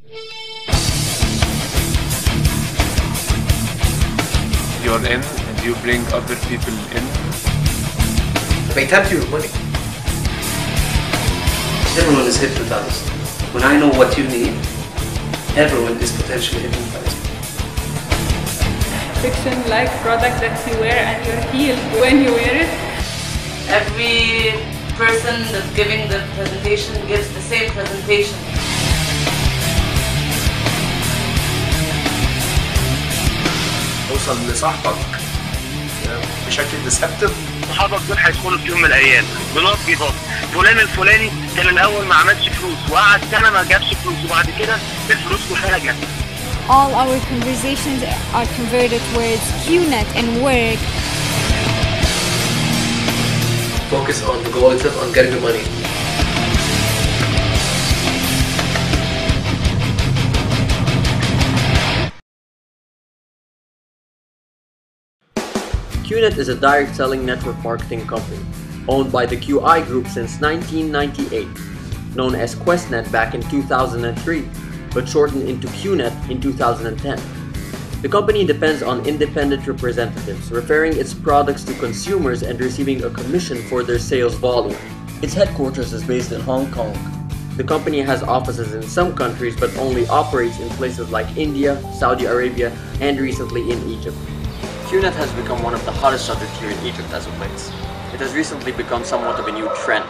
You're in and you bring other people in. They tempt you with money. Everyone is hypnotized. When I know what you need, everyone is potentially hypnotized. Fiction-like product that you wear and you're healed when you wear it. Every person that's giving the presentation gives the same presentation. توصل لصاحبك بشكل ديسبتيف. صحابك دول هيكونوا في يوم من الايام بلوت بيضاء فلان الفلاني كان الاول ما عملش فلوس وقعد سنه ما جابش فلوس وبعد كده الفلوس كلها جت. All our conversations are converted towards Qnet and work. Focus on the goal itself, on getting the money. Qnet is a direct selling network marketing company owned by the QI Group since 1998, known as Qnet back in 2003, but shortened into Qnet in 2010. The company depends on independent representatives, referring its products to consumers and receiving a commission for their sales volume. Its headquarters is based in Hong Kong. The company has offices in some countries but only operates in places like India, Saudi Arabia, and recently in Egypt. Qnet has become one of the hottest subjects here in Egypt as of late. It has recently become somewhat of a new trend.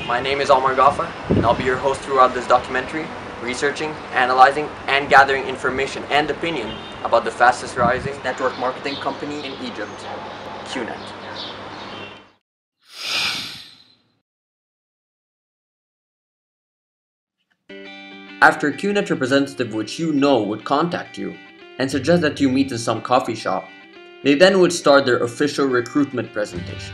My name is Omar Ghaffar, and I'll be your host throughout this documentary, researching, analyzing, and gathering information and opinion about the fastest rising network marketing company in Egypt, Qnet. After a Qnet representative which you know would contact you and suggest that you meet in some coffee shop, they then would start their official recruitment presentation.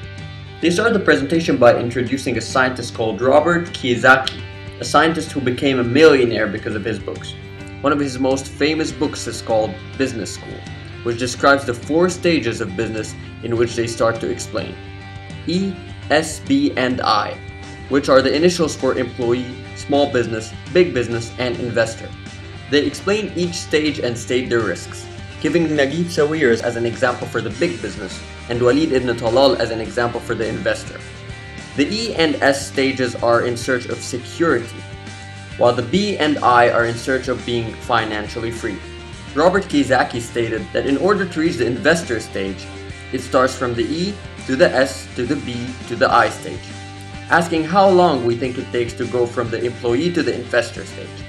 They start the presentation by introducing a scientist called Robert Qnet, a scientist who became a millionaire because of his books. One of his most famous books is called Business School, which describes the 4 stages of business in which they start to explain. E, S, B, and I, which are the initials for employee, small business, big business, and investor. They explain each stage and state their risks, giving Naguib Sawirs as an example for the big business and Walid ibn Talal as an example for the investor. The E and S stages are in search of security, while the B and I are in search of being financially free. Robert Qnet stated that in order to reach the investor stage, it starts from the E to the S to the B to the I stage, asking how long we think it takes to go from the employee to the investor stage,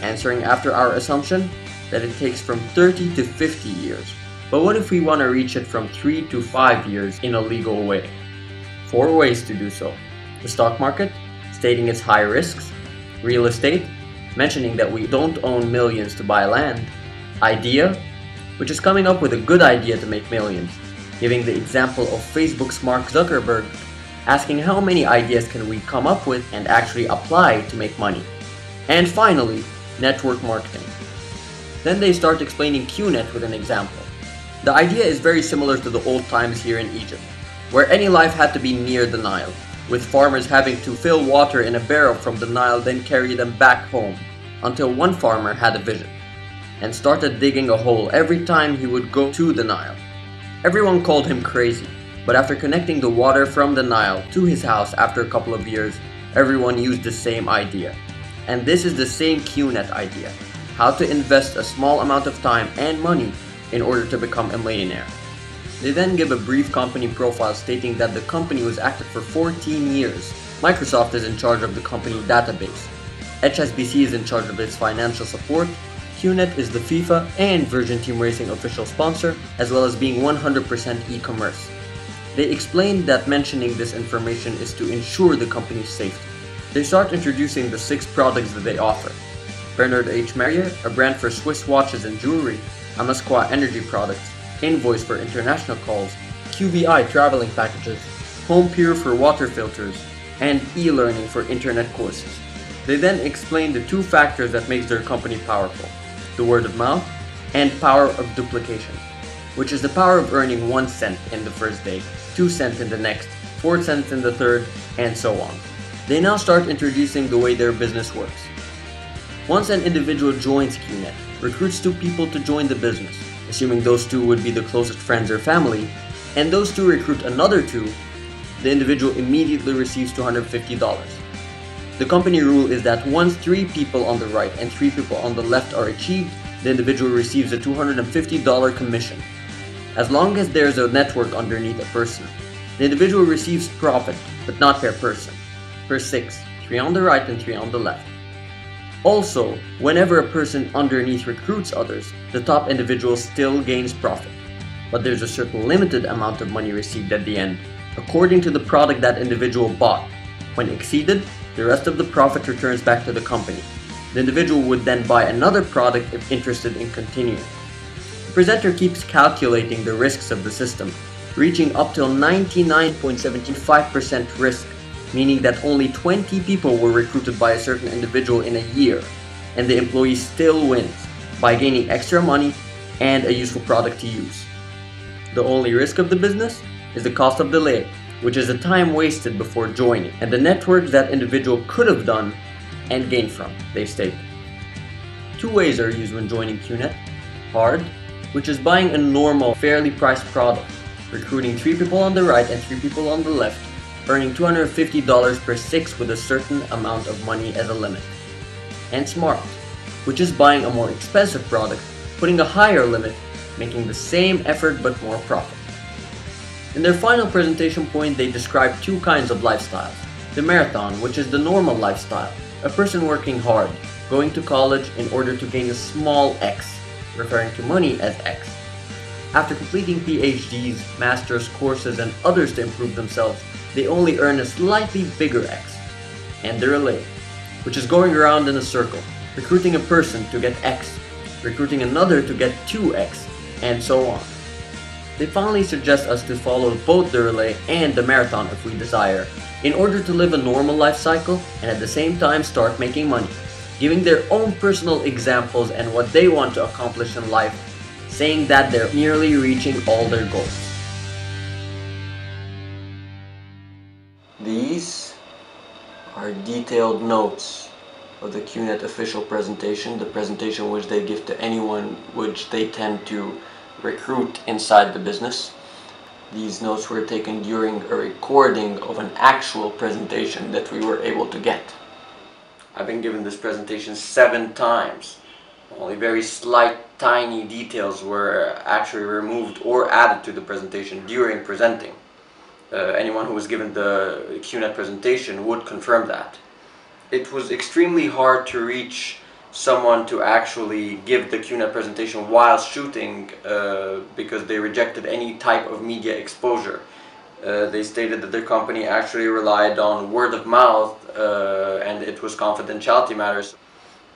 answering after our assumption that it takes from 30 to 50 years. But what if we want to reach it from 3 to 5 years in a legal way? 4 ways to do so. The stock market, stating its high risks. Real estate, mentioning that we don't own millions to buy land. Idea, which is coming up with a good idea to make millions, giving the example of Facebook's Mark Zuckerberg, asking how many ideas can we come up with and actually apply to make money. And finally, network marketing. Then they start explaining Qnet with an example. The idea is very similar to the old times here in Egypt, where any life had to be near the Nile, with farmers having to fill water in a barrel from the Nile then carry them back home, until one farmer had a vision, and started digging a hole every time he would go to the Nile. Everyone called him crazy, but after connecting the water from the Nile to his house after a couple of years, everyone used the same idea. And this is the same Qnet idea, how to invest a small amount of time and money in order to become a millionaire. They then give a brief company profile stating that the company was active for 14 years. Microsoft is in charge of the company database. HSBC is in charge of its financial support. Qnet is the FIFA and Virgin Team Racing official sponsor, as well as being 100% e-commerce. They explained that mentioning this information is to ensure the company's safety. They start introducing the 6 products that they offer. Bernard H. Merrier, a brand for Swiss watches and jewelry, Amasqua energy products, Invoice for international calls, QVI traveling packages, Home Pure for water filters, and e-learning for internet courses. They then explain the 2 factors that makes their company powerful, the word of mouth and power of duplication, which is the power of earning 1 cent in the first day, 2 cents in the next, 4 cents in the third, and so on. They now start introducing the way their business works. Once an individual joins Qnet, recruits 2 people to join the business, assuming those 2 would be the closest friends or family, and those 2 recruit another 2, the individual immediately receives $250. The company rule is that once 3 people on the right and 3 people on the left are achieved, the individual receives a $250 commission. As long as there's a network underneath a person, the individual receives profit, but not per person. Per 6, 3 on the right and 3 on the left. Also, whenever a person underneath recruits others, the top individual still gains profit. But there's a certain limited amount of money received at the end, according to the product that individual bought. When exceeded, the rest of the profit returns back to the company. The individual would then buy another product if interested in continuing. The presenter keeps calculating the risks of the system, reaching up till 99.75% risk, meaning that only 20 people were recruited by a certain individual in a year, and the employee still wins by gaining extra money and a useful product to use. The only risk of the business is the cost of delay, which is the time wasted before joining, and the network that individual could have done and gained from, they state. 2 ways are used when joining Qnet. Hard, which is buying a normal, fairly priced product, recruiting 3 people on the right and 3 people on the left, earning $250 per 6 with a certain amount of money as a limit. And smart, which is buying a more expensive product, putting a higher limit, making the same effort but more profit. In their final presentation point, they describe 2 kinds of lifestyles. The marathon, which is the normal lifestyle, a person working hard, going to college in order to gain a small X, referring to money as X. After completing PhDs, master's courses, and others to improve themselves, they only earn a slightly bigger X. And the relay, which is going around in a circle, recruiting a person to get X, recruiting another to get 2X, and so on. They finally suggest us to follow both the relay and the marathon if we desire, in order to live a normal life cycle and at the same time start making money, giving their own personal examples and what they want to accomplish in life, saying that they're nearly reaching all their goals. These are detailed notes of the Qnet official presentation, the presentation which they give to anyone which they tend to recruit inside the business. These notes were taken during a recording of an actual presentation that we were able to get. I've been given this presentation 7 times. Only very slight, tiny details were actually removed or added to the presentation during presenting. Anyone who was given the Qnet presentation would confirm that. It was extremely hard to reach someone to actually give the Qnet presentation while shooting because they rejected any type of media exposure. They stated that their company actually relied on word of mouth and it was confidentiality matters.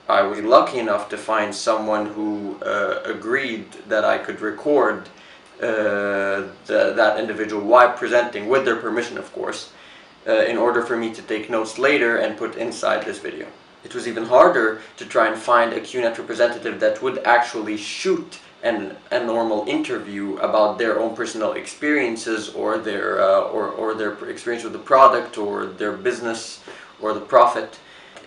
I was lucky enough to find someone who agreed that I could record that individual while presenting, with their permission of course, in order for me to take notes later and put inside this video. It was even harder to try and find a Qnet representative that would actually shoot a normal interview about their own personal experiences or their experience with the product or their business or the profit.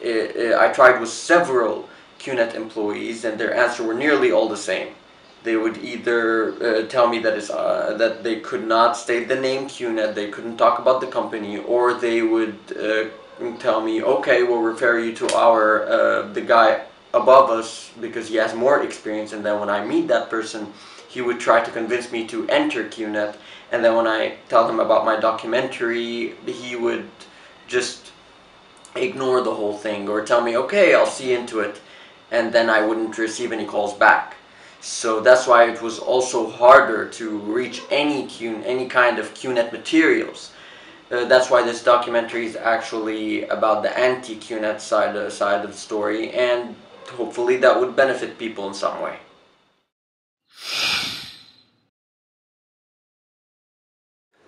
I tried with several Qnet employees and their answers were nearly all the same. They would either tell me that they could not state the name Qnet, they couldn't talk about the company, or they would tell me, okay, we'll refer you to the guy above us because he has more experience, and then when I meet that person, he would try to convince me to enter Qnet, and then when I tell him about my documentary, he would just ignore the whole thing or tell me, okay, I'll see into it, and then I wouldn't receive any calls back. So that's why it was also harder to reach any kind of Qnet materials. That's why this documentary is actually about the Anti Qnet side of the story, and hopefully that would benefit people in some way.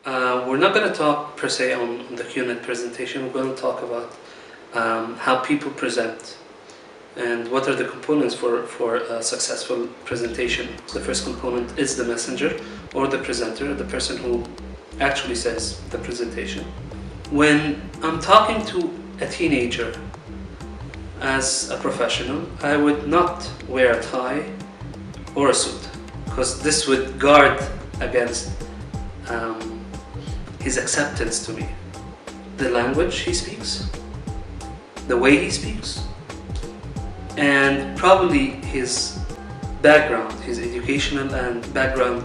We're not going to talk per se on the Qnet presentation. We're going to talk about how people present and what are the components for a successful presentation. The first component is the messenger or the presenter, the person who actually says the presentation. When I'm talking to a teenager, as a professional, I would not wear a tie or a suit, because this would guard against his acceptance to me. The language he speaks, the way he speaks, and probably his background, his educational and background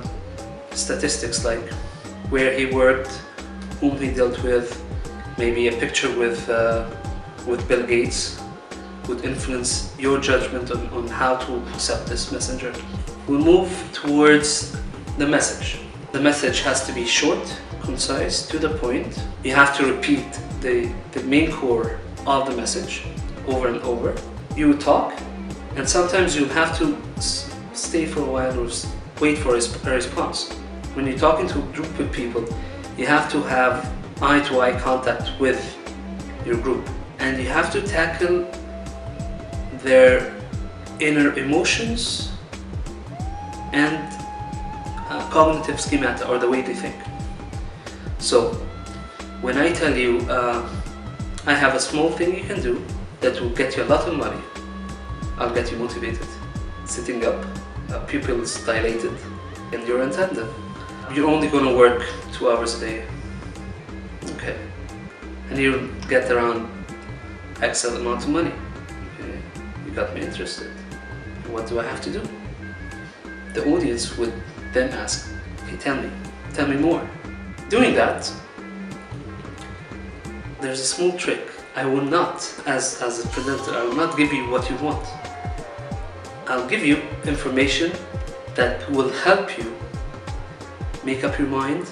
statistics, like where he worked, whom he dealt with. Maybe a picture with Bill Gates would influence your judgment on how to accept this messenger. We'll move towards the message. The message has to be short, concise, to the point. You have to repeat the main core of the message over and over. You talk, and sometimes you'll have to stay for a while or wait for a response. When you're talking to a group of people, you have to have eye-to-eye contact with your group, and you have to tackle their inner emotions and cognitive schemata, or the way they think. So when I tell you I have a small thing you can do that will get you a lot of money, I'll get you motivated, sitting up, pupils dilated, and you're attentive. You're only going to work 2 hours a day, okay, and you'll get around X amount of money. Okay. You got me interested. What do I have to do? The audience would then ask, okay, tell me more. Doing that, there's a small trick. I will not, as a presenter, I will not give you what you want. I'll give you information that will help you make up your mind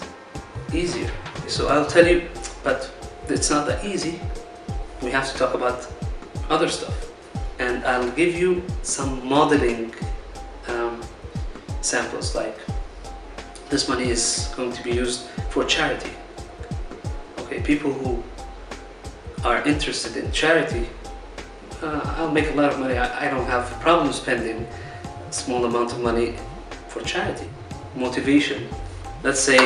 easier. So I'll tell you, but it's not that easy. We have to talk about other stuff. And I'll give you some modeling samples, like this money is going to be used for charity. Okay, people who are interested in charity, I'll make a lot of money. I don't have a problem spending a small amount of money for charity. Motivation. Let's say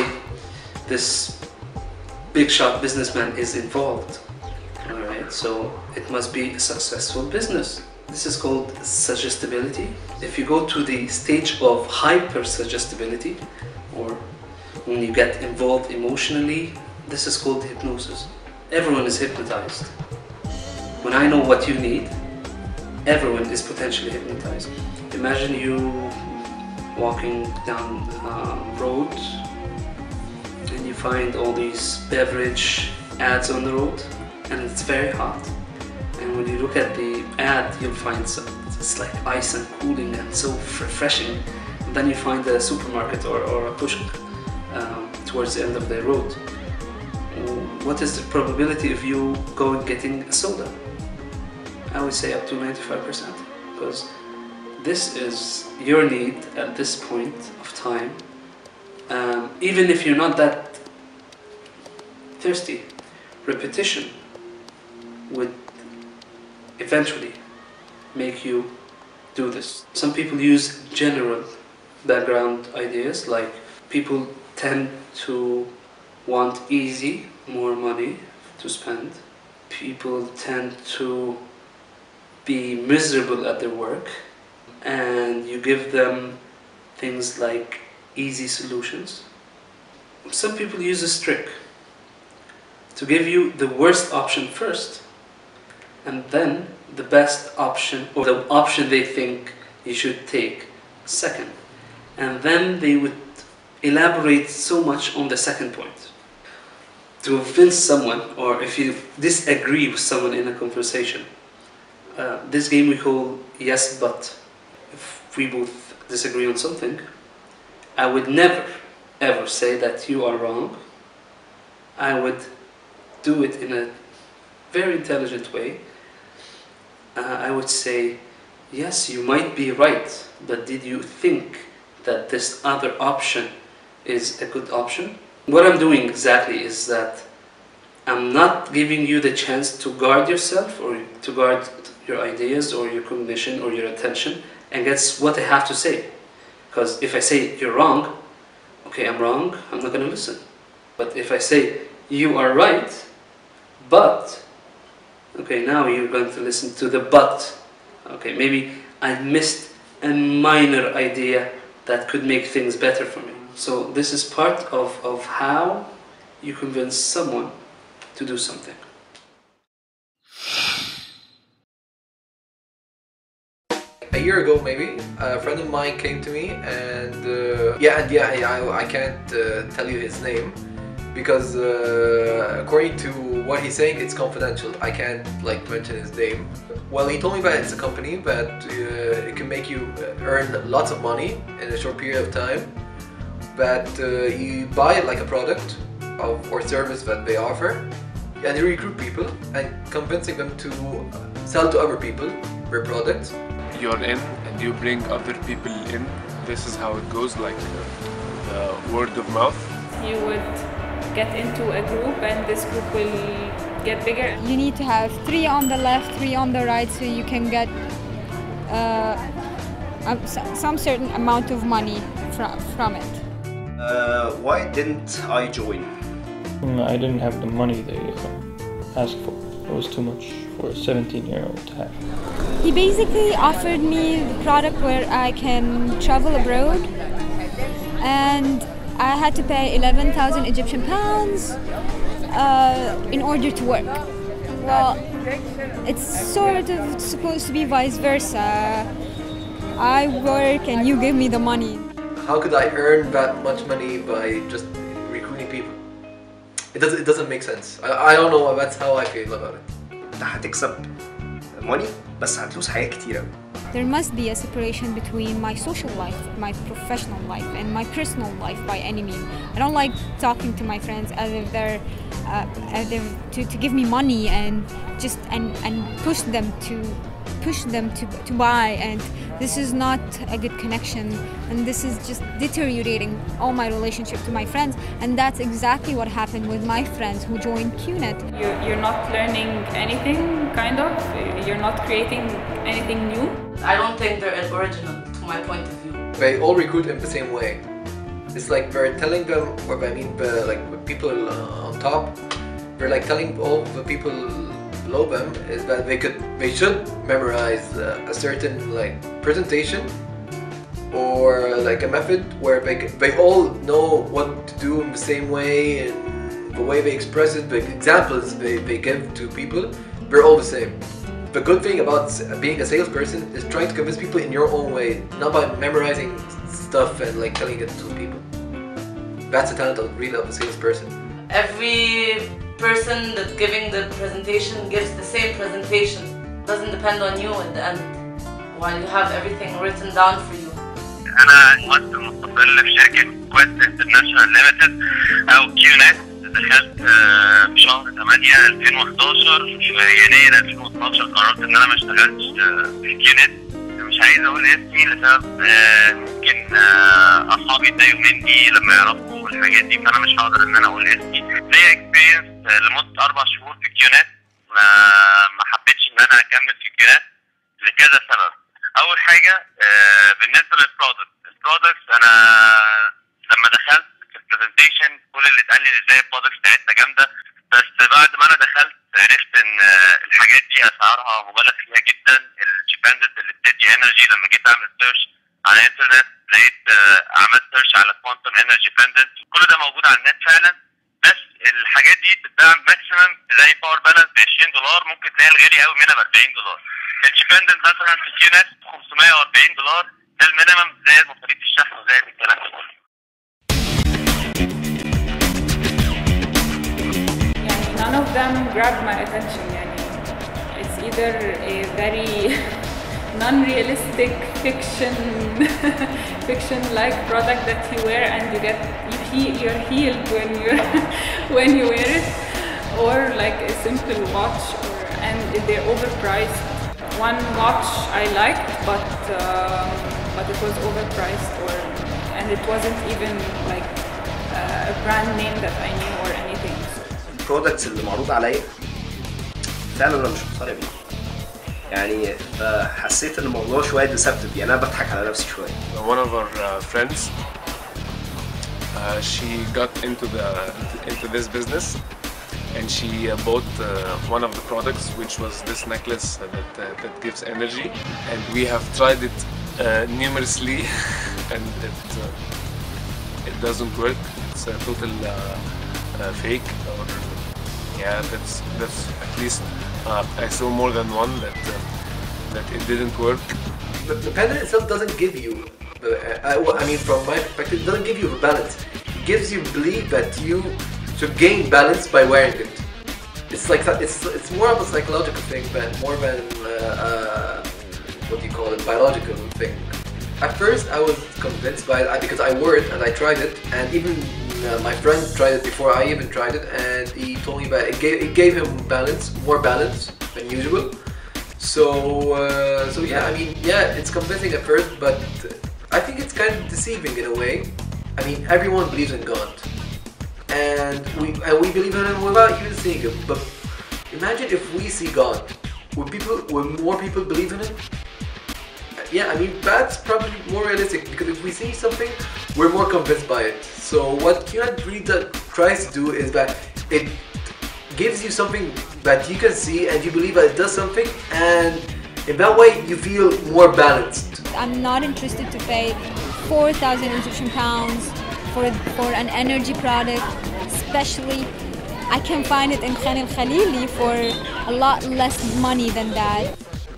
this big shot businessman is involved. Alright, so it must be a successful business. This is called suggestibility. If you go to the stage of hyper-suggestibility, or when you get involved emotionally, this is called hypnosis. Everyone is hypnotized. When I know what you need, everyone is potentially hypnotized. Imagine you walking down a road and you find all these beverage ads on the road, and it's very hot. And when you look at the ad, you'll find it's like ice and cooling and so refreshing. And then you find a supermarket or a push towards the end of the road. What is the probability of you going getting a soda? I would say up to 95%, because this is your need at this point of time. Even if you're not that thirsty, repetition would eventually make you do this. Some people use general background ideas, like people tend to want easy, more money to spend. People tend to be miserable at their work, and you give them things like easy solutions. Some people use this trick to give you the worst option first, and then the best option, or the option they think you should take second. And then they would elaborate so much on the second point to convince someone, or if you disagree with someone in a conversation. This game we call yes but. If we both disagree on something, I would never ever say that you are wrong. I would do it in a very intelligent way. I would say, yes, you might be right, but did you think that this other option is a good option? What I'm doing exactly is that I'm not giving you the chance to guard yourself, or to guard your ideas or your cognition or your attention against what I have to say. Because if I say you're wrong, okay, I'm wrong, I'm not going to listen. But if I say you are right, but Okay, now you're going to listen to the but. Okay, maybe I missed a minor idea that could make things better for me. So this is part of how you convince someone to do something. A year ago, maybe, a friend of mine came to me, and I can't tell you his name because according to what he's saying, it's confidential. I can't mention his name. Well, he told me that it's a company that it can make you earn lots of money in a short period of time. That you buy it like a product or service that they offer, and you recruit people and convincing them to sell to other people their products. You're in and you bring other people in. This is how it goes, like the word of mouth. You would get into a group and this group will get bigger. You need to have 3 on the left, 3 on the right, so you can get some certain amount of money from it. Why didn't I join? I didn't have the money they asked for. It was too much for a 17-year-old to have. He basically offered me the product where I can travel abroad, and I had to pay 11,000 Egyptian pounds in order to work. Well, it's sort of supposed to be vice versa. I work and you give me the money. How could I earn that much money by just recruiting people? It doesn't make sense. I don't know, that's how I feel about it. هتكسب money بس هتلوس حاجات كتيرة. There must be a separation between my social life, my professional life, and my personal life by any means. I don't like talking to my friends as if they're to give me money and just and push them to buy, and this is not a good connection, and this is just deteriorating all my relationship to my friends, and that's exactly what happened with my friends who joined Qnet. You're not learning anything, kind of. You're not creating anything new. I don't think they're original, to my point of view. They all recruit in the same way. It's like they're telling them, or I mean, the people on top, they're like telling all the people below them is that they should memorize a certain presentation or a method where they all know what to do in the same way, and the way they express it, the examples they give to people, they're all the same. The good thing about being a salesperson is trying to convince people in your own way, not by memorizing stuff and telling it to people. That's the talent of a salesperson. Every person that's giving the presentation gives the same presentation. It doesn't depend on you at the end, while you have everything written down for you. أنا ممثل مستقل في شركة Qnet International Limited أو Qnet. دخلت في شهر 8 2011. في يناير 2012 قررت إن أنا ما اشتغلتش في Qnet. مش عايز أقول اسمي لسبب ممكن أصحابي يتضايقوا مني لما يعرفوا الحاجات دي، فأنا مش هقدر إن أنا أقول اسمي. ليا اكسبيرينس لمدة 4 شهور في Qnet. ما حبيتش إن أنا أكمل في Qnet لكذا سبب. أول حاجة بالنسبة للبرودكتس، أنا لما دخلت في البرزنتيشن كل اللي اتقال لي ازاي البرودكتس بتاعتنا جامدة، بس بعد ما أنا دخلت عرفت إن الحاجات دي أسعارها مبالغ فيها جدا. الشيباندت اللي بتدي انرجي، لما جيت أعمل سيرش على الإنترنت لقيت عملت سيرش على كوانتم انرجي بندنت، كل ده موجود على النت فعلا، بس الحاجات دي بتتباع ماكسيمم زي باور بالانس ب $20، ممكن تلاقي الغالي قوي منها ب $40. الشيباندنت مثلا في Qnet $540، ده المينيمم زي مصاريف الشحن وزي الكلام ده كله. None of them grabbed my attention. It's either a very non-realistic fiction-like product that you wear and you're healed when you wear it, or like a simple watch, and they're overpriced. One watch I liked, but it was overpriced, and it wasn't even like a brand name that I knew or anything. البرودكتس اللي معروض عليا فعلا انا مش مقتنع بيه، يعني حسيت ان الموضوع شويه ديسبتيف، يعني انا بضحك على نفسي شويه. One of our friends, she got into this business and she bought one of the products, which was this necklace that gives energy, and we have tried it numerously, and it doesn't work. It's a total fake. Or yeah, that's at least I saw more than one that it didn't work. The pendant itself doesn't give you, I mean, from my perspective, it doesn't give you balance. It gives you belief that you should gain balance by wearing it. It's like that. It's more of a psychological thing than more than what do you call it, biological thing. At first, I was convinced by it because I wore it and I tried it, and even my friend tried it before I even tried it, and he told me that it gave him balance, more balance than usual. So yeah, I mean, yeah, it's convincing at first, but I think it's kind of deceiving in a way. I mean, everyone believes in God, and we believe in Him without even seeing Him. But imagine if we see God, would more people believe in Him? Yeah, I mean, that's probably more realistic, because if we see something, we're more convinced by it. So what Qnet really tries to do is that it gives you something that you can see and you believe that it does something, and in that way you feel more balanced. I'm not interested to pay 4,000 Egyptian pounds for an energy product, especially I can find it in Khan al-Khalili for a lot less money than that.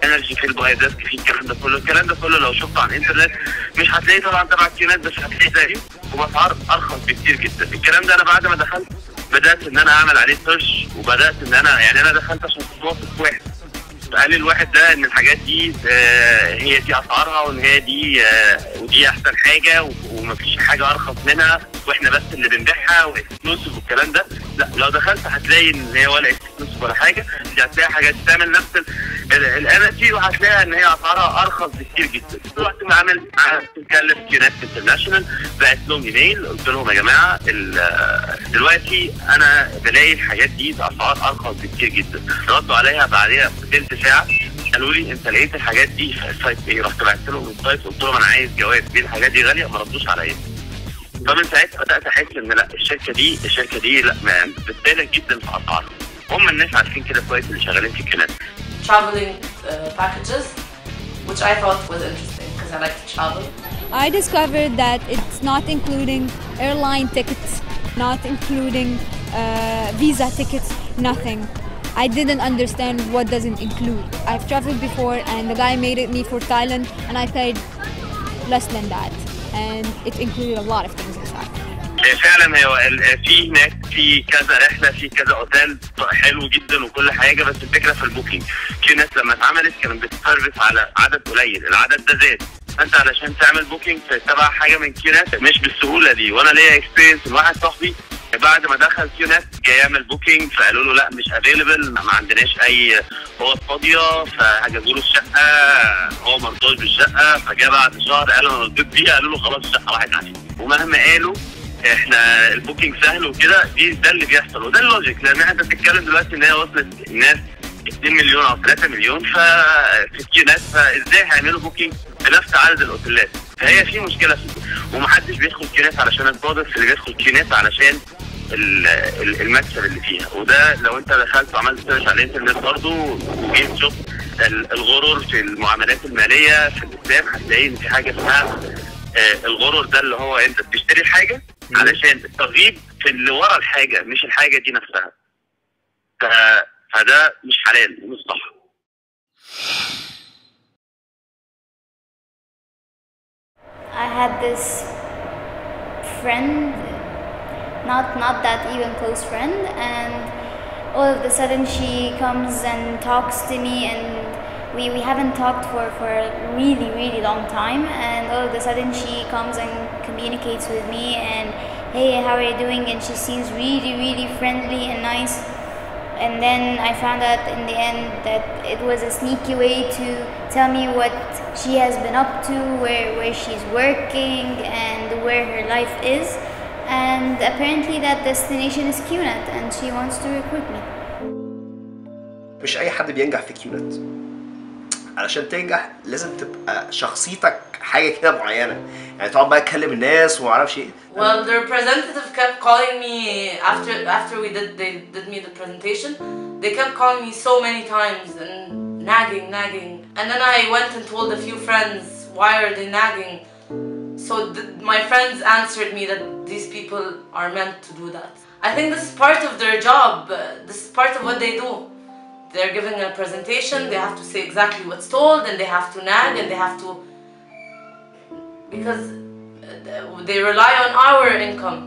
انرجي في البايدات في الكلام ده كله لو شفته على الانترنت مش هتلاقيه طبعا تبع كيونت، بس هتلاقيه زيه وباسعار ارخص بكتير جدا. الكلام ده انا بعد ما دخلت بدات ان انا اعمل عليه سيرش، وبدات ان انا دخلت عشان واثق واحد قال لي الواحد ده ان الحاجات دي هي دي اسعارها، وان هي دي ودي احسن حاجه ومفيش حاجه ارخص منها، واحنا بس اللي بنبيعها واكسكلوسيف والكلام ده. لا، لو دخلت هتلاقي ان هي ولا اكسكلوسيف ولا حاجه، دي هتلاقي حاجات بتعمل نفس الانرجي، وهتلاقي ان هي اسعارها ارخص بكتير جدا. وقت ما عملت بتكلم كيونت انترناشونال، بعت لهم ايميل قلت لهم يا جماعه دلوقتي انا بلاقي الحاجات دي باسعار ارخص بكتير جدا. ردوا عليها بعدها بثلث ساعه قالوا لي انت لقيت الحاجات دي في السايت ايه؟ رحت بعت لهم السايت قلت لهم انا عايز جواب ليه الحاجات دي غاليه، ما ردوش عليا. فمن ساعتها بدات احس ان لا، الشركه دي لا، بتبالغ جدا في اسعارها. هم الناس عارفين كده كويس اللي شغالين في كنت. Traveling packages, which I thought was interesting because I like to travel. I discovered that it's not including airline tickets, not including visa tickets, nothing. I didn't understand what doesn't include. I've traveled before and the guy made it me for Thailand and I paid less than that, and it included a lot of things inside. فعلا هو في هناك في كذا رحله، في كذا اوتيل حلو جدا وكل حاجه، بس الفكره في البوكينج. كيونت لما اتعملت كانت بتسرفس على عدد قليل، العدد ده زاد، فانت علشان تعمل بوكينج تبع حاجه من كيونت مش بالسهوله دي. وانا ليا اكسبيرينس من واحد صاحبي بعد ما دخل كيونت جاي يعمل بوكينج، فقالوا له لا مش افيلبل، ما عندناش اي اوض فاضيه، فحجزوا له الشقه، هو ما رضاش بالشقه، فجاء بعد شهر قال انا رضيت بيها، قالوا له خلاص الشقه راحت عليك. ومهما قالوا احنا البوكينج سهل وكده، ده اللي بيحصل وده اللوجيك، لان انت بتتكلم دلوقتي ان هي وصلت الناس 2 مليون او 3 مليون في كيونت، فازاي هيعملوا بوكينج بنفس عدد الاوتيلات؟ فهي في مشكله في ومحدش بيدخل كيونت علشان البرودكتس، اللي بيدخل كيونت علشان المكسب اللي فيها. وده لو انت دخلت وعملت سيرش على الانترنت برضه وجيت شفت الغرور في المعاملات الماليه في الاسلام، هتلاقي ان في حاجه اسمها الغرور، ده اللي هو انت بتشتري الحاجه علشان الترغيب في اللي ورا الحاجه، مش الحاجه دي نفسها. فده مش حلال ومش صح. I had this friend, not that even close friend, and all of a sudden she comes and talks to me, and we haven't talked for a really long time, and all of a sudden she comes and communicates with me and hey, how are you doing? And she seems really friendly and nice. And then I found out in the end that it was a sneaky way to tell me what she has been up to, where she's working and where her life is. And apparently that destination is Qnet and she wants to recruit me. مش أي حد بينجح في Qnet. علشان تنجح لازم تبقى شخصيتك حاجه كده معينه، يعني تقعد بقى تكلم الناس وما اعرفش ايه. Well, the representative kept calling me after they did me the presentation. They kept calling me so many times and nagging. And then I went and told a few friends, why are they nagging? So my friends answered me that these people are meant to do that. I think this is part of their job. This is part of what they do. They're giving a presentation, they have to say exactly what's told, and they have to nag, and they have to, because they rely on our income.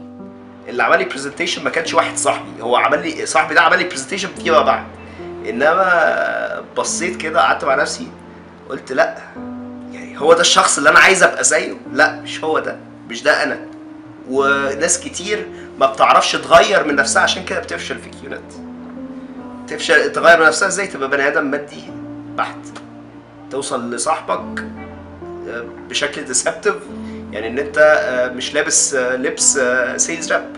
اللي عمل لي برزنتيشن ما كانش واحد صاحبي، هو عمل لي صاحبي ده عمل لي برزنتيشن فيما بعد. انما بصيت كده قعدت مع نفسي قلت لا، يعني هو ده الشخص اللي انا عايز ابقى زيه؟ لا مش هو ده، مش ده انا. وناس كتير ما بتعرفش تغير من نفسها عشان كده بتفشل في كيونت. تفشل تغير من نفسها ازاي؟ تبقى بني ادم مادي بحت، توصل لصاحبك بشكل ديسبتيف، يعني ان انت مش لابس لبس سيلز راب،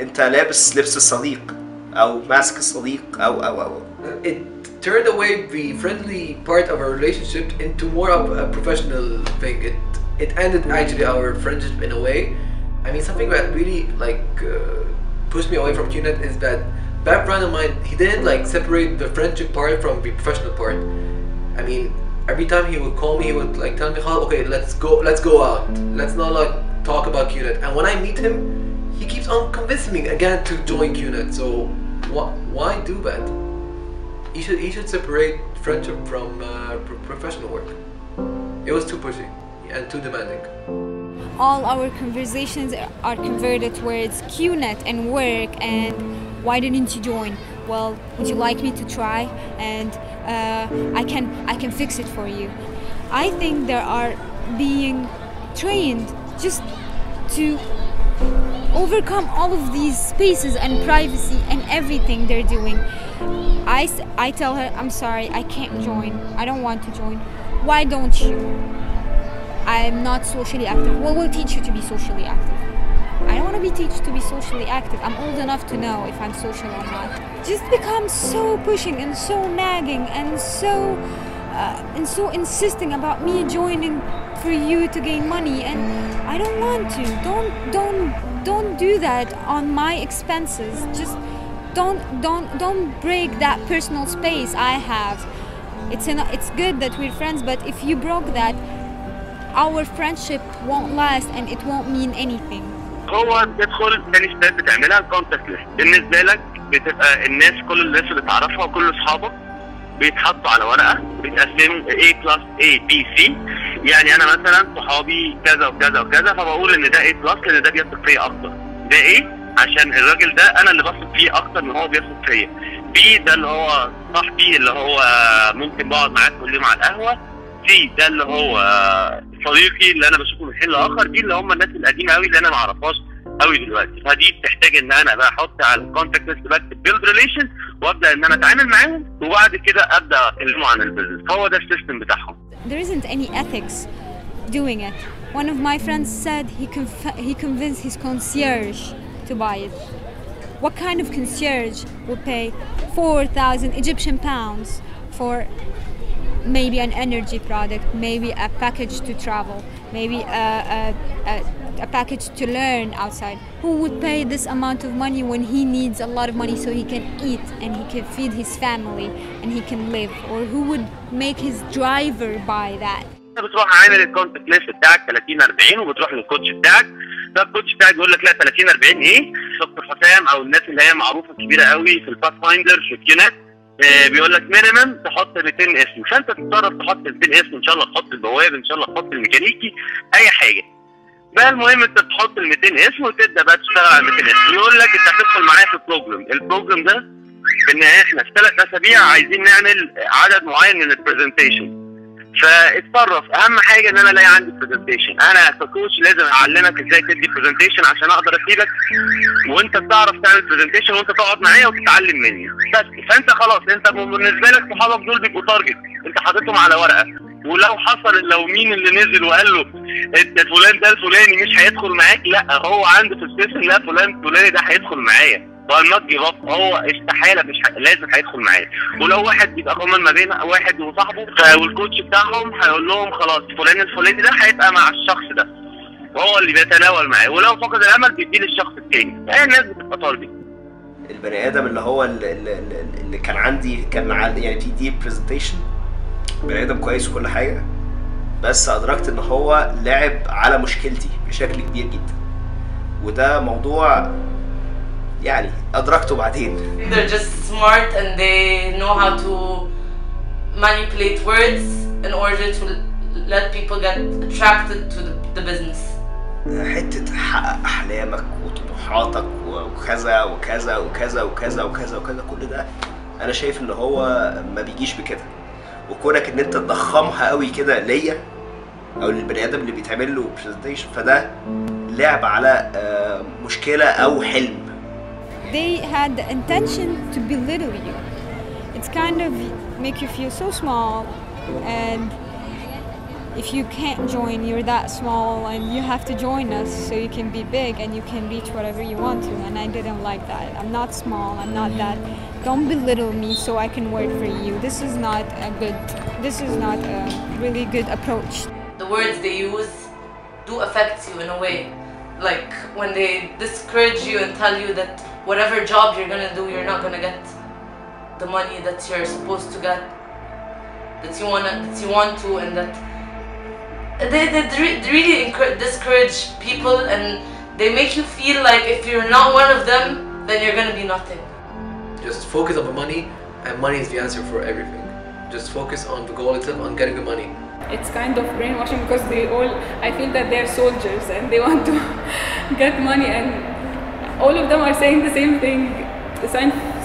انت لابس لبس الصديق او ماسك الصديق او It turned away the friendly part of our relationship into more of a professional thing. It ended actually our friendship in a way. I mean, something that really like pushed me away from Qnet is that that friend of mine, he didn't like separate the friendship part from the professional part. I mean, every time he would call me, he would like tell me, okay, let's go out. Let's not like talk about Qnet. And when I meet him, he keeps on convincing me again to join Qnet. So why do that? He should separate friendship from professional work. It was too pushy and too demanding. All our conversations are converted towards Qnet and work and why didn't you join? Well, would you like me to try? And I can fix it for you. I think they are being trained just to overcome all of these spaces and privacy and everything they're doing. I tell her, I'm sorry, I can't join. I don't want to join. Why don't you? I'm not socially active. Well, we'll teach you to be socially active. I don't want to be taught to be socially active. I'm old enough to know if I'm social or not. Just become so pushing and so nagging and so insisting about me joining for you to gain money, and I don't want to. Don't do that on my expenses. Just don't break that personal space I have. It's good that we're friends, but if you broke that, our friendship won't last and it won't mean anything. هو بتدخل تاني ستيب بتعملها الكونتاكت ليست. بالنسبه لك بتبقى الناس، كل الناس اللي تعرفها وكل اصحابك بيتحطوا على ورقه بيتقسموا A plus A B C. يعني انا مثلا صحابي كذا وكذا وكذا، فبقول ان ده A plus لان ده بيثق فيا اكتر. ده A عشان الراجل ده انا اللي بثق فيه اكتر من هو بيثق فيا. B ده اللي هو صاحبي اللي هو ممكن بقعد معاه كل يوم على القهوه. C ده اللي هو صديقي اللي انا بشوفه من حين لاخر. دي اللي هم الناس القديمه قوي اللي انا ما اعرفهاش قوي دلوقتي. فدي بتحتاج ان انا بقى احط على الكونتاكت ليست بكتب بيلد ريليشن وابدا ان انا اتعامل معاهم وبعد كده ابدا اكلمهم عن البيزنس. فهو ده السيستم بتاعهم. There isn't any ethics doing it. One of my friends said he convinced his concierge to buy it. What kind of concierge would pay 4,000 Egyptian pounds for maybe an energy product, maybe a package to travel, maybe a package to learn outside? Who would pay this amount of money when he needs a lot of money so he can eat and he can feed his family and he can live? Or who would make his driver buy that? بتروح عامل الكونتاكت ليست بتاعك 30-40 وبتروح للكوتش بتاعك. ده الكوتش بتاعك بيقول لك لا 30-40 ايه؟ دكتور حسام او الناس اللي هي معروفه كبيره قوي في الباث فايندر في كيونت بيقول لك مينيمم تحط 200 اسم، فانت تتصرف تحط 200 اسم، ان شاء الله تحط البواب، ان شاء الله تحط الميكانيكي، اي حاجه. بقى المهم انت تحط ال 200 اسم وتبدا بقى تشتغل على 200 اسم. يقول لك انت هتدخل معايا في البروجرام ده ان احنا في 3 اسابيع عايزين نعمل عدد معين من البرزنتيشن. فاتصرف، اهم حاجه ان انا الاقي عندي برزنتيشن. انا ككوتش لازم اعلمك ازاي تدي برزنتيشن عشان اقدر افيدك وانت بتعرف تعمل برزنتيشن وانت تقعد معايا وتتعلم مني. بس فانت خلاص انت بالنسبه لك صحابك دول بيبقوا تارجت، انت حاططهم على ورقه. ولو حصل لو مين اللي نزل وقال له انت فلان ده الفلاني مش هيدخل معاك، لا هو عنده في السيستم لا فلان الفلاني ده هيدخل معايا. فالنوت جيف اب هو استحاله مش لازم هيدخل معايا. ولو واحد بيبقى كومن ما بين واحد وصاحبه والكوتش بتاعهم هيقول لهم خلاص فلان الفلاني ده هيبقى مع الشخص ده وهو اللي بيتناول معاه، ولو فقد الامل بيديه للشخص التاني. هي الناس بتبقى طالبه. البني ادم اللي هو اللي كان عندي كان يعني في دي برزنتيشن بني ادم كويس وكل حاجه، بس ادركت ان هو لعب على مشكلتي بشكل كبير جدا، وده موضوع يعني ادركته بعدين. They're just smart and they know how to manipulate words in order to let people get attracted to the business. حته تحقق احلامك وطموحاتك وكذا وكذا وكذا وكذا وكذا وكذا، كل ده انا شايف ان هو ما بيجيش بكده. وكونك ان انت تضخمها قوي كده ليا او للبني ادم اللي بيتعمل له برزنتيشن، فده لعب على مشكله او حلم. They had the intention to belittle you. It's kind of make you feel so small, and if you can't join, you're that small and you have to join us so you can be big and you can reach whatever you want to. And I didn't like that. I'm not small, I'm not that. Don't belittle me so I can work for you. This is not a really good approach. The words they use do affect you in a way. Like when they discourage you and tell you that whatever job you're gonna do, you're not gonna get the money that you're supposed to get, that you want to, and that they really discourage people, and they make you feel like if you're not one of them, then you're gonna be nothing. Just focus on the money, and money is the answer for everything. Just focus on the goal itself, on getting the money. It's kind of brainwashing because I feel that they're soldiers and they want to get money, and all of them are saying the same thing. The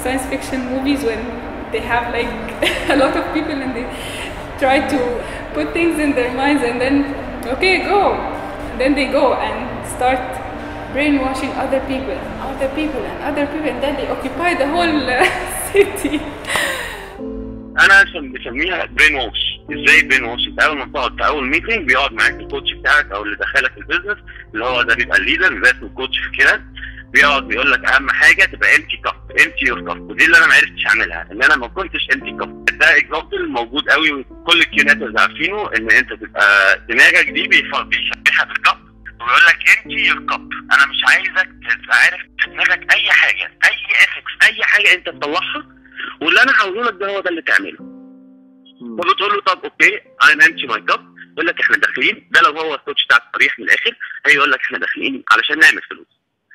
science fiction movies, when they have like a lot of people and they try to put things in their minds and then, okay, go. Then they go and start brainwashing other people and other people, and then they occupy the whole city. انا بسميها برين ووش. ازاي برين ووش؟ اول ما تقعد في اول ميتنج بيقعد معاك الكوتش بتاعك او اللي دخلك البيزنس، اللي هو ده بيبقى الليدر، بيبقى اسمه الكوتش في كده، بيقعد بيقول لك اهم حاجه تبقى امتي كاب، امتي يور كاب. ودي اللي انا ما عرفتش اعملها، ان انا ما كنتش امتي كاب. ده اكزامبل موجود قوي وكل الكيوناترز عارفينه، ان انت تبقى دماغك دي بيشبهها بالكاب وبيقول لك امتي يور كاب. انا مش عايزك تبقى عارف في دماغك اي حاجه، اي افكس، اي حاجه انت تطلعها، واللي انا هقوله لك ده هو ده اللي تعمله. فبتقول له طب اوكي انا امتي ماي كاب، يقول لك احنا داخلين، ده لو هو الكوتش بتاعك صريح من الاخر هيقول لك احنا داخلين علشان نعمل فلوس.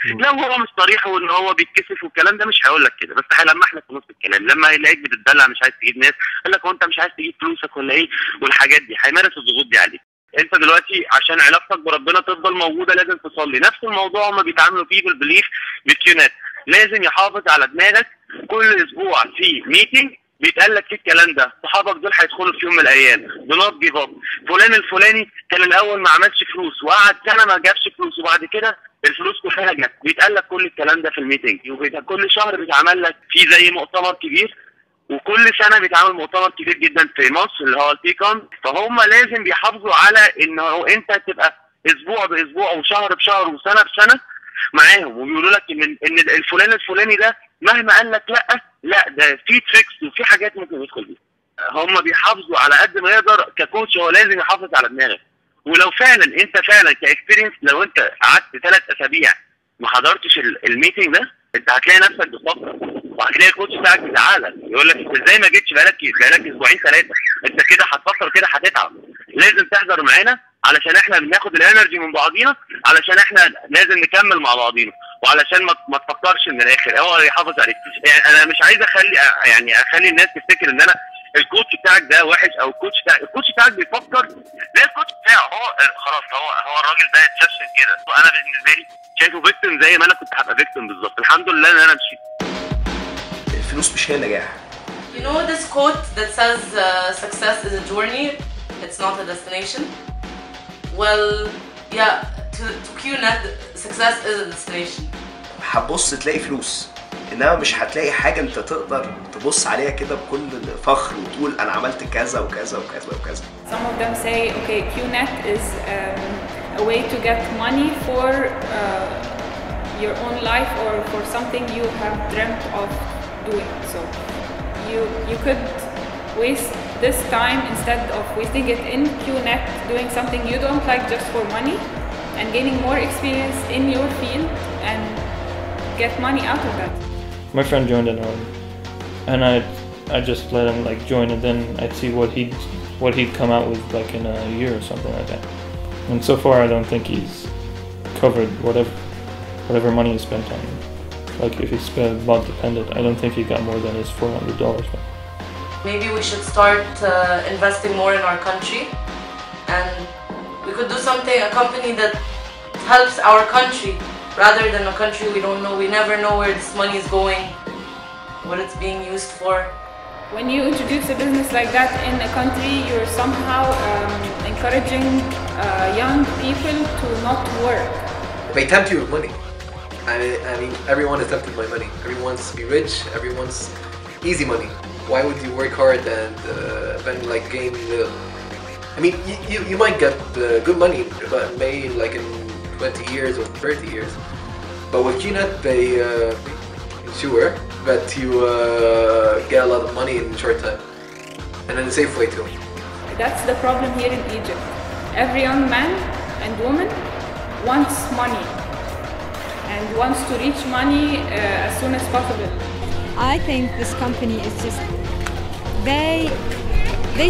لو هو مش صريح وان هو بيتكسف والكلام ده مش هيقول لك كده، بس هيلمح لك في نص الكلام. لما يلاقيك بتدلع مش عايز تجيب ناس، يقول لك هو انت مش عايز تجيب فلوسك ولا ايه، والحاجات دي هيمارس الضغوط دي عليك. انت دلوقتي عشان علاقتك بربنا تفضل موجوده لازم تصلي. نفس الموضوع هم بيتعاملوا فيه بالبليف بالكيونات. لازم يحافظ على دماغك. كل اسبوع في ميتنج بيتقال لك فيه الكلام ده، صحابك دول هيدخلوا في يوم من الايام بنوت جيف اب. فلان الفلاني كان الاول ما عملش فلوس وقعد سنه ما جابش فلوس، وبعد كده الفلوس كلها جت. بيتقال لك كل الكلام ده في الميتنج، وبيبقى كل شهر بيتعمل لك فيه زي مؤتمر كبير، وكل سنه بيتعمل مؤتمر كبير جدا في مصر اللي هو التيكون. فهم لازم بيحافظوا على انه انت تبقى اسبوع باسبوع وشهر بشهر وسنه بسنه معاهم، وبيقولوا لك ان الفلان الفلاني ده مهما قال لك لا ده في تريكس وفي حاجات ممكن يدخل بيها. هم بيحافظوا على قد ما يقدر. ككوتش هو لازم يحافظ على دماغك. ولو فعلا انت فعلا كاكسبيرينس، لو انت قعدت 3 أسابيع ما حضرتش الميتنج ده، انت هتلاقي نفسك بتفكر، وهتلاقي الكوتش بتاعك بيزعلك يقول لك انت ازاي ما جيتش بقالك اسبوعين 3، انت كده هتفكر كده هتتعب. لازم تحضر معانا علشان احنا بناخد الانرجي من بعضينا، علشان احنا لازم نكمل مع بعضينا، وعلشان ما تفكرش من الاخر. هو يحافظ عليك. يعني انا مش عايز اخلي الناس تفتكر ان انا الكوتش بتاعك ده وحش، او الكوتش بتاعك بيفكر زي الكوتش بتاعه. هو خلاص هو الراجل ده اتشفت كده. وانا بالنسبه لي شايفه فيكتيم زي ما انا كنت هبقى فيكتيم بالظبط. الحمد لله ان انا مشيت. الفلوس مش هي النجاح. You know this quote that says success is a journey, it's not a destination. Well, yeah, to Qnet, success is a destination. هتبص تلاقي فلوس، انما مش هتلاقي حاجه انت تقدر تبص عليها كده بكل فخر وتقول انا عملت كذا وكذا وكذا وكذا. Some of them say, okay, Qnet is a way to get money for your own life or for something you have dreamt of doing. So you could waste this time instead of wasting it in Qnet doing something you don't like just for money and gaining more experience in your field and get money out of that. My friend joined an army, and I just let him like join, and then I'd see what he'd come out with like in a year or something like that. And so far, I don't think he's covered whatever money he spent on him. Like if he's mod dependent, I don't think he got more than his $400 back. Maybe we should start investing more in our country, and we could do something, a company that helps our country rather than a country we don't know. We never know where this money is going, what it's being used for. When you introduce a business like that in a country, you're somehow encouraging young people to not work. They tempt you with money. I mean, everyone is tempted by money. Everyone wants to be rich. Everyone wants easy money. Why would you work hard and then like gain? I mean, you might get good money, but maybe like in 20 years or 30 years. But with Qnet, they ensure that you get a lot of money in a short time, and in a safe way too. That's the problem here in Egypt. Every young man and woman wants money and wants to reach money as soon as possible. I think this company is just, they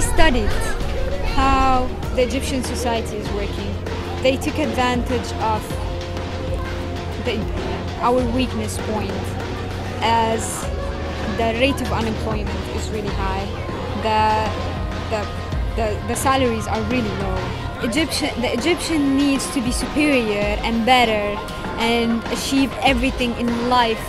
studied how the Egyptian society is working. They took advantage of our weakness point, as the rate of unemployment is really high, the salaries are really low. The Egyptian needs to be superior and better and achieve everything in life.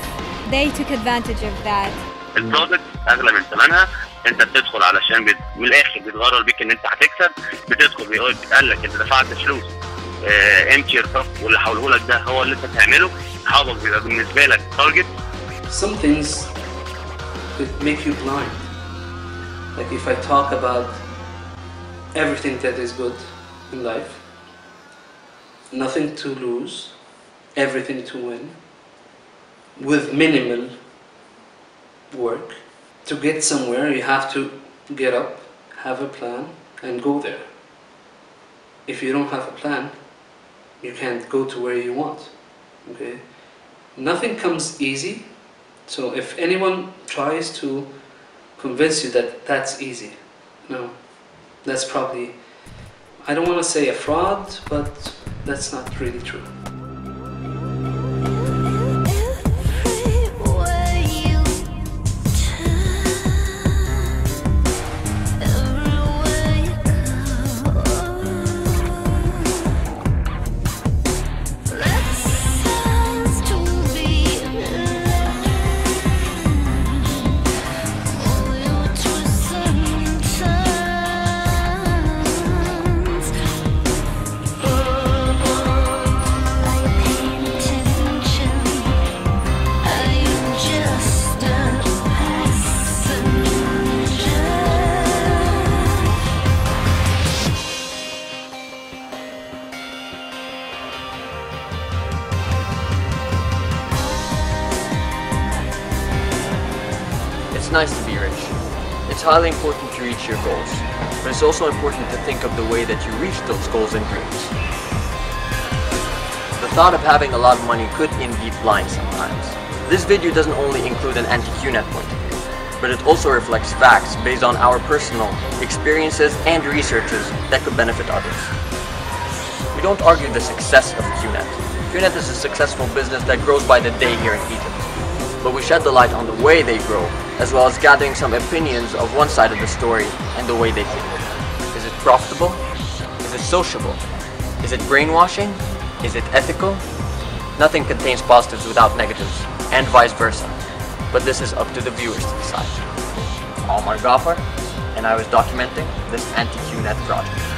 They took advantage of that. البرودكت اغلى من ثمنها، انت بتدخل علشان من الاخر بيتغرر بيك ان انت هتكسب، بتدخل بيتقال لك انت دفعت فلوس امتي يرتف، واللي حوله لك ده هو اللي انت تعمله، حاضر بيبقى بالنسبه لك تارجت. Some things could make you blind. Like if I talk about everything that is good in life, nothing to lose, everything to win, with minimal work. To get somewhere, you have to get up, have a plan, and go there. If you don't have a plan, you can't go to where you want. Okay? Nothing comes easy. So if anyone tries to convince you that that's easy, no, that's probably, I don't want to say a fraud, but that's not really true. It's nice to be rich. It's highly important to reach your goals, but it's also important to think of the way that you reach those goals and dreams. The thought of having a lot of money could indeed blind sometimes. This video doesn't only include an anti-Qnet point of view, but it also reflects facts based on our personal experiences and researches that could benefit others. We don't argue the success of Qnet. Qnet is a successful business that grows by the day here in Egypt. But we shed the light on the way they grow, as well as gathering some opinions of one side of the story and the way they think. Is it profitable? Is it sociable? Is it brainwashing? Is it ethical? Nothing contains positives without negatives, and vice versa. But this is up to the viewers to decide. I'm Omar Ghaffar, and I was documenting this anti-Qnet project.